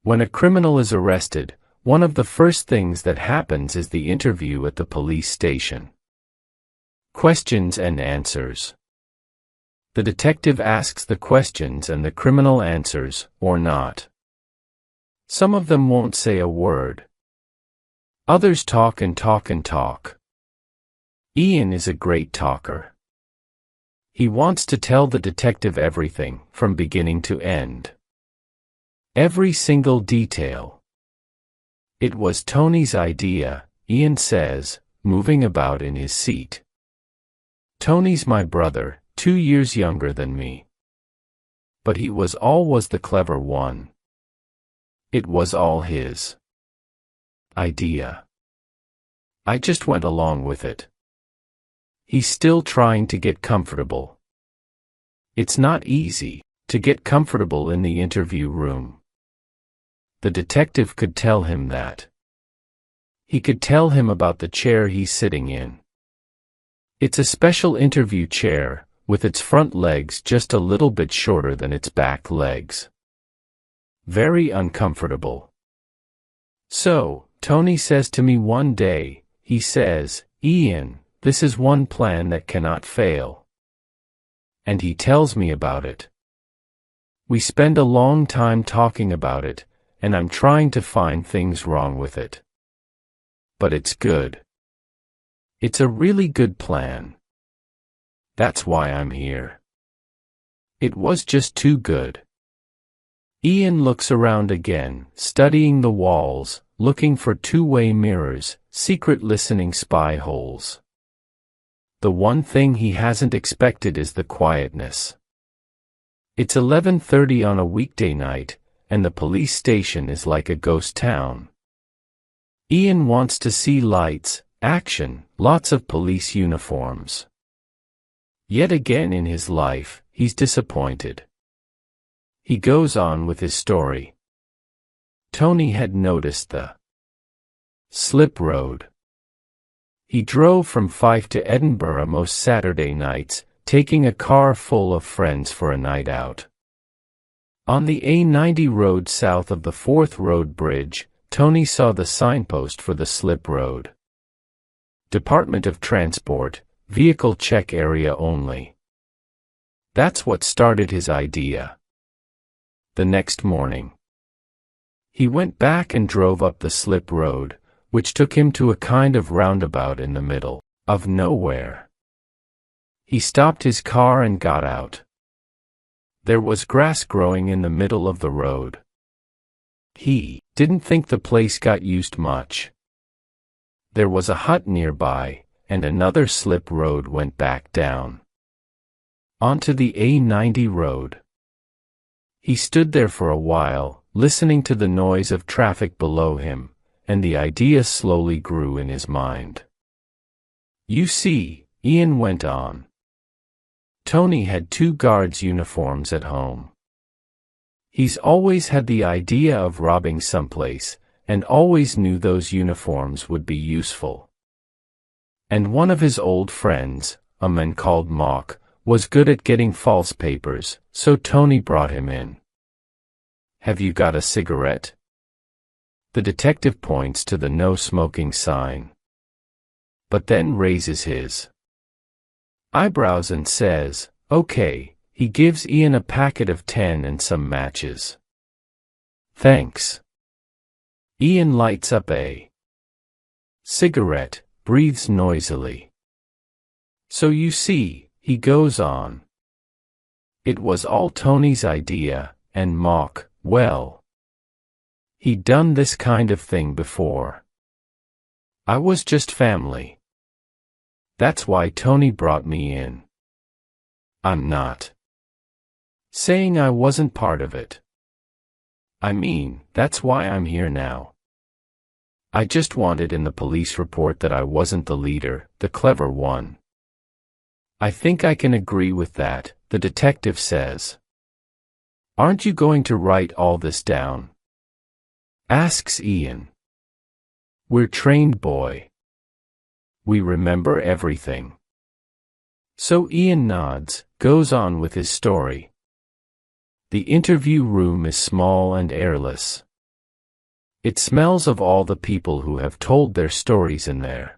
When a criminal is arrested, one of the first things that happens is the interview at the police station. Questions and answers. The detective asks the questions and the criminal answers, or not. Some of them won't say a word. Others talk and talk and talk. Ian is a great talker. He wants to tell the detective everything, from beginning to end. Every single detail. It was Tony's idea, Ian says, moving about in his seat. Tony's my brother, 2 years younger than me. But he was always the clever one. It was all his idea. I just went along with it. He's still trying to get comfortable. It's not easy to get comfortable in the interview room. The detective could tell him that. He could tell him about the chair he's sitting in. It's a special interview chair, with its front legs just a little bit shorter than its back legs. Very uncomfortable. So, Tony says to me one day, he says, "Ian, this is one plan that cannot fail." And he tells me about it. We spend a long time talking about it, and I'm trying to find things wrong with it. But it's good. It's a really good plan. That's why I'm here. It was just too good. Ian looks around again, studying the walls, looking for two-way mirrors, secret listening spy holes. The one thing he hasn't expected is the quietness. It's 11:30 on a weekday night, and the police station is like a ghost town. Ian wants to see lights, action, lots of police uniforms. Yet again in his life, he's disappointed. He goes on with his story. Tony had noticed the slip road. He drove from Fife to Edinburgh most Saturday nights, taking a car full of friends for a night out. On the A90 road south of the 4th Road Bridge, Tony saw the signpost for the slip road. Department of Transport, vehicle check area only. That's what started his idea. The next morning, he went back and drove up the slip road, which took him to a kind of roundabout in the middle of nowhere. He stopped his car and got out. There was grass growing in the middle of the road. He didn't think the place got used much. There was a hut nearby, and another slip road went back down onto the A90 road. He stood there for a while, listening to the noise of traffic below him, and the idea slowly grew in his mind. You see, Ian went on. Tony had 2 guards' uniforms at home. He's always had the idea of robbing someplace, and always knew those uniforms would be useful. And one of his old friends, a man called Mock, was good at getting false papers, so Tony brought him in. Have you got a cigarette? The detective points to the no smoking sign, but then raises his eyebrows and says, "Okay." He gives Ian a packet of 10 and some matches. Thanks. Ian lights up a cigarette, breathes noisily. So you see, he goes on. It was all Tony's idea, and Mock, well, he'd done this kind of thing before. I was just family. That's why Tony brought me in. I'm not saying I wasn't part of it. I mean, that's why I'm here now. I just wanted in the police report that I wasn't the leader, the clever one. I think I can agree with that, the detective says. Aren't you going to write all this down? Asks Ian. We're trained, boy. We remember everything. So Ian nods, goes on with his story. The interview room is small and airless. It smells of all the people who have told their stories in there.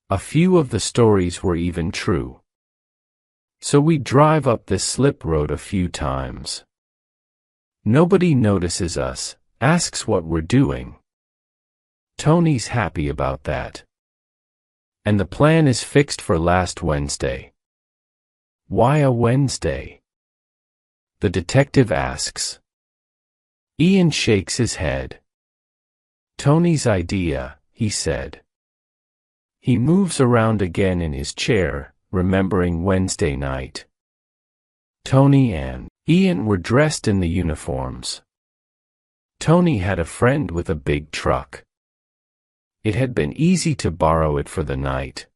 A few of the stories were even true. So we drive up this slip road a few times. Nobody notices us, asks what we're doing. Tony's happy about that. And the plan is fixed for last Wednesday. Why a Wednesday? The detective asks. Ian shakes his head. Tony's idea, he said. He moves around again in his chair, remembering Wednesday night. Tony and Ian were dressed in the uniforms. Tony had a friend with a big truck. It had been easy to borrow it for the night.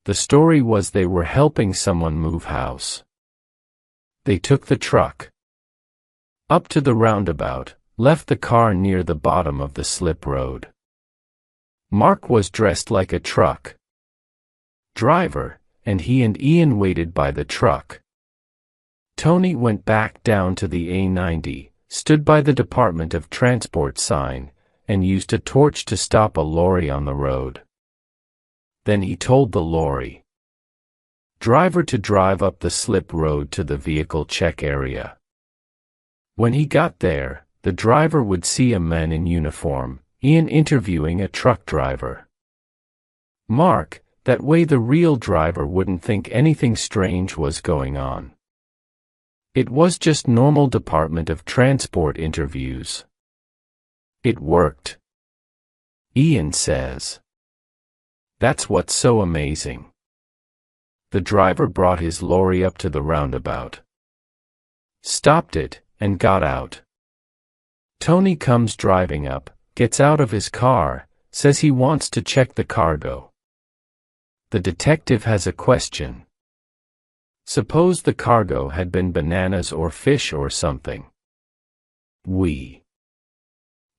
The story was they were helping someone move house. They took the truck up to the roundabout, left the car near the bottom of the slip road. Mark was dressed like a truck driver, and he and Ian waited by the truck. Tony went back down to the A90, stood by the Department of Transport sign, and used a torch to stop a lorry on the road. Then he told the lorry driver to drive up the slip road to the vehicle check area. When he got there, the driver would see a man in uniform, Ian interviewing a truck driver. Mark, that way the real driver wouldn't think anything strange was going on. It was just normal Department of Transport interviews. It worked. Ian says. That's what's so amazing. The driver brought his lorry up to the roundabout, stopped it, and got out. Tony comes driving up, gets out of his car, says he wants to check the cargo. The detective has a question. Suppose the cargo had been bananas or fish or something. We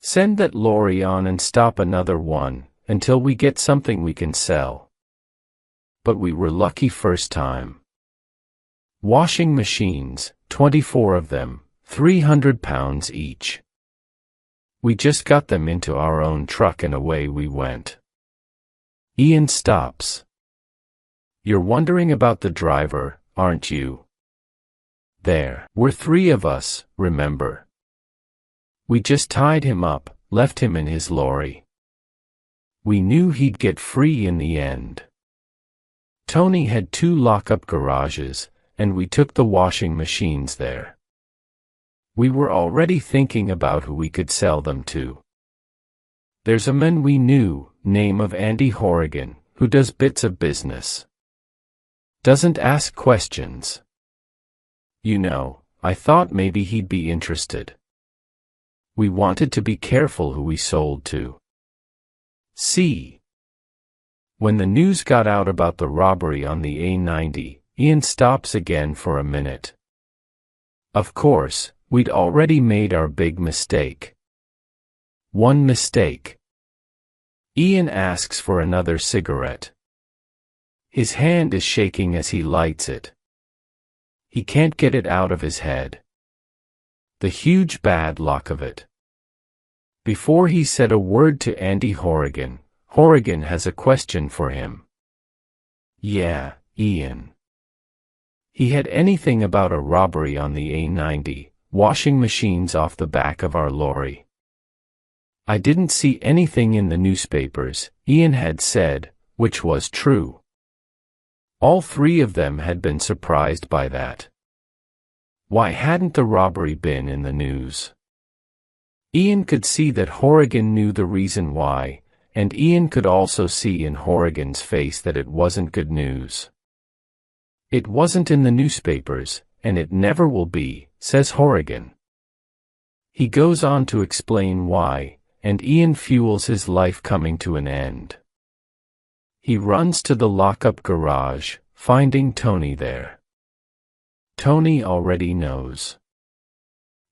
send that lorry on and stop another one, until we get something we can sell. But we were lucky first time. Washing machines, 24 of them, 300 pounds each. We just got them into our own truck and away we went. Ian stops. You're wondering about the driver, aren't you? There were 3 of us, remember? We just tied him up, left him in his lorry. We knew he'd get free in the end. Tony had 2 lock-up garages, and we took the washing machines there. We were already thinking about who we could sell them to. There's a man we knew, name of Andy Horrigan, who does bits of business. Doesn't ask questions. You know, I thought maybe he'd be interested. We wanted to be careful who we sold to. See? When the news got out about the robbery on the A90, Ian stops again for a minute. Of course, we'd already made our big mistake. One mistake. Ian asks for another cigarette. His hand is shaking as he lights it. He can't get it out of his head. The huge bad luck of it. Before he said a word to Andy Horrigan, Horrigan has a question for him. Yeah, Ian. He had anything about a robbery on the A90, washing machines off the back of our lorry. I didn't see anything in the newspapers, Ian had said, which was true. All 3 of them had been surprised by that. Why hadn't the robbery been in the news? Ian could see that Horrigan knew the reason why, and Ian could also see in Horrigan's face that it wasn't good news. It wasn't in the newspapers, and it never will be, says Horrigan. He goes on to explain why, and Ian fuels his life coming to an end. He runs to the lock-up garage, finding Tony there. Tony already knows.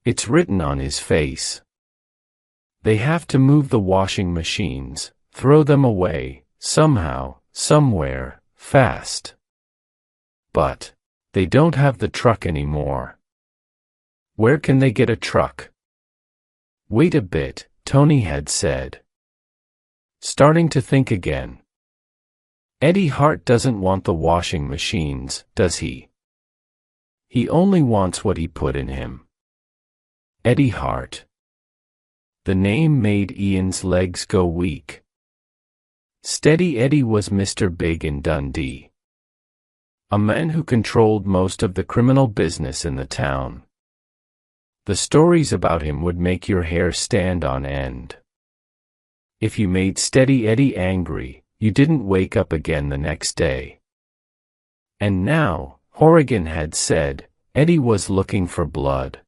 It's written on his face. They have to move the washing machines, throw them away, somehow, somewhere, fast. But they don't have the truck anymore. Where can they get a truck? Wait a bit, Tony had said. Starting to think again. Eddie Hart doesn't want the washing machines, does he? He only wants what he put in him. Eddie Hart. The name made Ian's legs go weak. Steady Eddie was Mr. Big in Dundee. A man who controlled most of the criminal business in the town. The stories about him would make your hair stand on end. If you made Steady Eddie angry, you didn't wake up again the next day. And now, Horrigan had said, Eddie was looking for blood.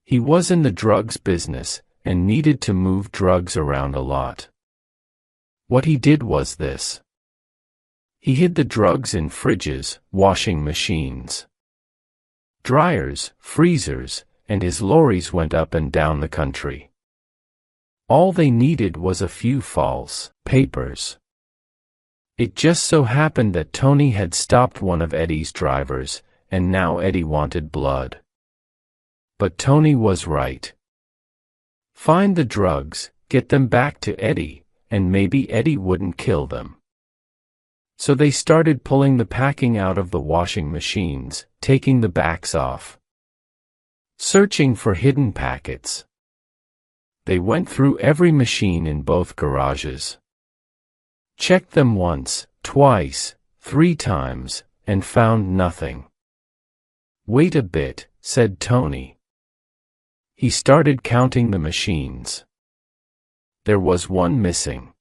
He was in the drugs business, and needed to move drugs around a lot. What he did was this. He hid the drugs in fridges, washing machines, dryers, freezers, and his lorries went up and down the country. All they needed was a few false papers. It just so happened that Tony had stopped one of Eddie's drivers, and now Eddie wanted blood. But Tony was right. Find the drugs, get them back to Eddie, and maybe Eddie wouldn't kill them. So they started pulling the packing out of the washing machines, taking the backs off. Searching for hidden packets. They went through every machine in both garages. Checked them once, twice, 3 times, and found nothing. Wait a bit, said Tony. He started counting the machines. There was one missing.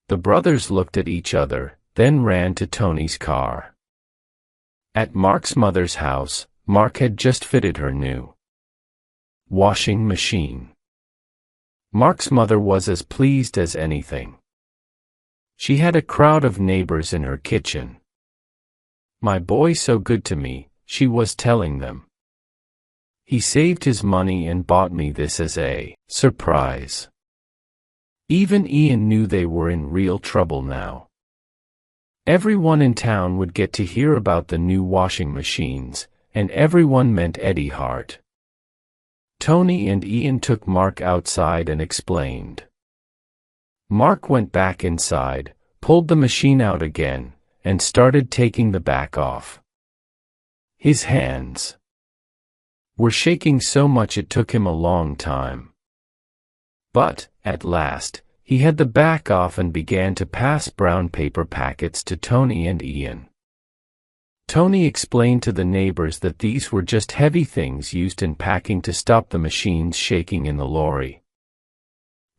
The brothers looked at each other, then ran to Tony's car. At Mark's mother's house, Mark had just fitted her new washing machine. Mark's mother was as pleased as anything. She had a crowd of neighbors in her kitchen. My boy's so good to me, she was telling them. He saved his money and bought me this as a surprise. Even Ian knew they were in real trouble now. Everyone in town would get to hear about the new washing machines, and everyone meant Eddie Hart. Tony and Ian took Mark outside and explained. Mark went back inside, pulled the machine out again, and started taking the back off. His hands were shaking so much it took him a long time. But, at last, he had the back off and began to pass brown paper packets to Tony and Ian. Tony explained to the neighbors that these were just heavy things used in packing to stop the machines shaking in the lorry.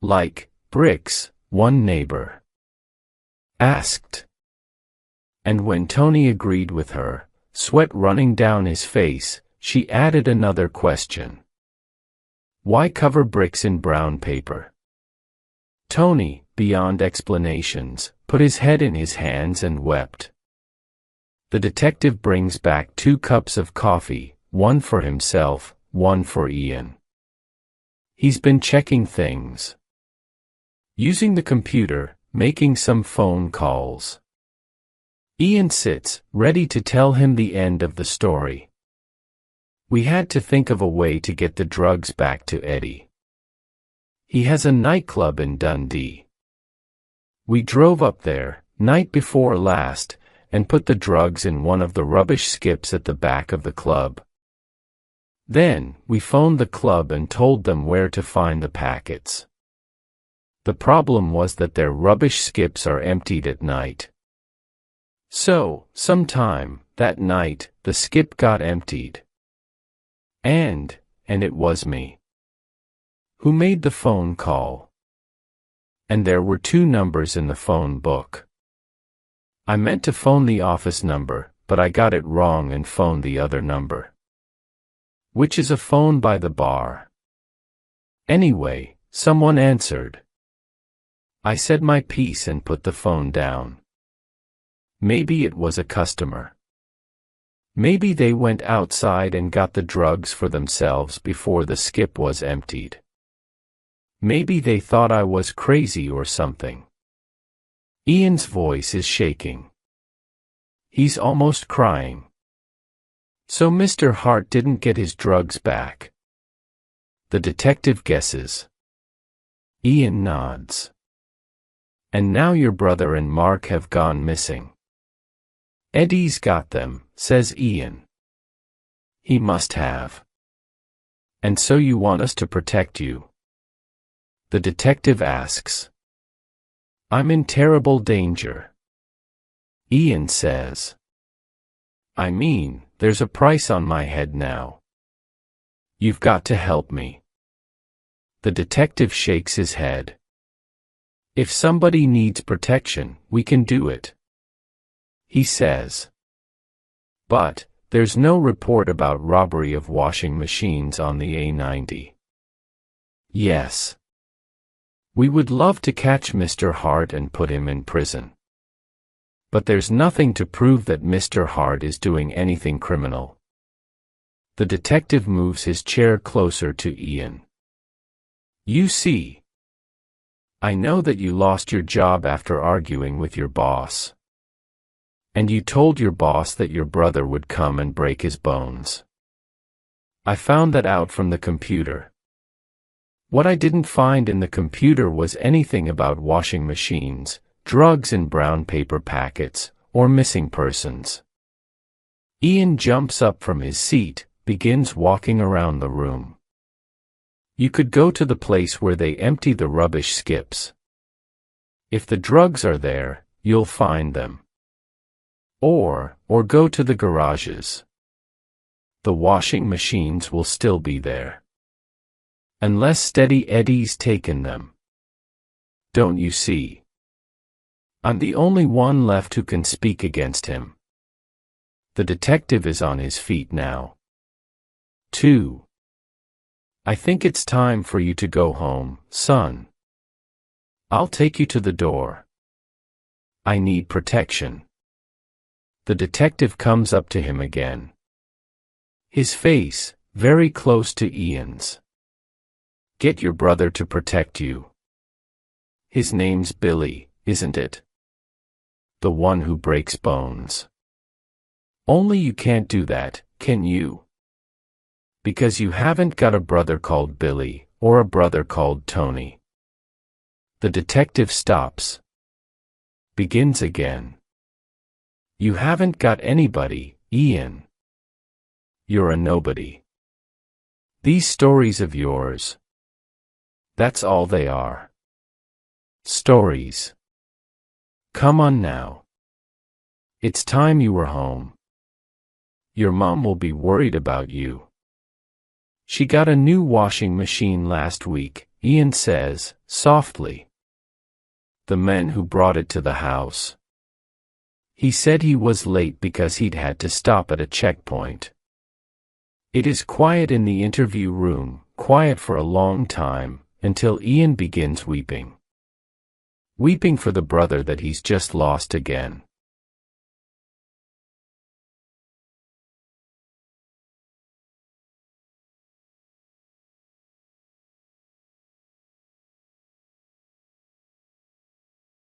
Like bricks, one neighbor asked. And when Tony agreed with her, sweat running down his face, she added another question. Why cover bricks in brown paper? Tony, beyond explanations, put his head in his hands and wept. The detective brings back 2 cups of coffee, one for himself, one for Ian. He's been checking things. Using the computer, making some phone calls. Ian sits, ready to tell him the end of the story. We had to think of a way to get the drugs back to Eddie. He has a nightclub in Dundee. We drove up there, night before last, and put the drugs in one of the rubbish skips at the back of the club. Then, we phoned the club and told them where to find the packets. The problem was that their rubbish skips are emptied at night. So, sometime, that night, the skip got emptied. And it was me who made the phone call. And there were 2 numbers in the phone book. I meant to phone the office number, but I got it wrong and phoned the other number, which is a phone by the bar. Anyway, someone answered. I said my piece and put the phone down. Maybe it was a customer. Maybe they went outside and got the drugs for themselves before the skip was emptied. Maybe they thought I was crazy or something. Ian's voice is shaking. He's almost crying. So Mr. Hart didn't get his drugs back. The detective guesses. Ian nods. And now your brother and Mark have gone missing. Eddie's got them, says Ian. He must have. And so you want us to protect you? The detective asks. I'm in terrible danger. Ian says. I mean, there's a price on my head now. You've got to help me. The detective shakes his head. If somebody needs protection, we can do it. He says. But, there's no report about robbery of washing machines on the A90. Yes. We would love to catch Mr. Hart and put him in prison. But there's nothing to prove that Mr. Hart is doing anything criminal. The detective moves his chair closer to Ian. You see. I know that you lost your job after arguing with your boss. And you told your boss that your brother would come and break his bones. I found that out from the computer. What I didn't find in the computer was anything about washing machines, drugs in brown paper packets, or missing persons. Ian jumps up from his seat, begins walking around the room. You could go to the place where they empty the rubbish skips. If the drugs are there, you'll find them. Or go to the garages. The washing machines will still be there. Unless Steady Eddie's taken them. Don't you see? I'm the only one left who can speak against him. The detective is on his feet now. 2. I think it's time for you to go home, son. I'll take you to the door. I need protection. The detective comes up to him again. His face, very close to Ian's. Get your brother to protect you. His name's Billy, isn't it? The one who breaks bones. Only you can't do that, can you? Because you haven't got a brother called Billy, or a brother called Tony. The detective stops. Begins again. You haven't got anybody, Ian. You're a nobody. These stories of yours. That's all they are. Stories. Come on now. It's time you were home. Your mom will be worried about you. She got a new washing machine last week, Ian says, softly. The man who brought it to the house. He said he was late because he'd had to stop at a checkpoint. It is quiet in the interview room, quiet for a long time, until Ian begins weeping. Weeping for the brother that he's just lost again.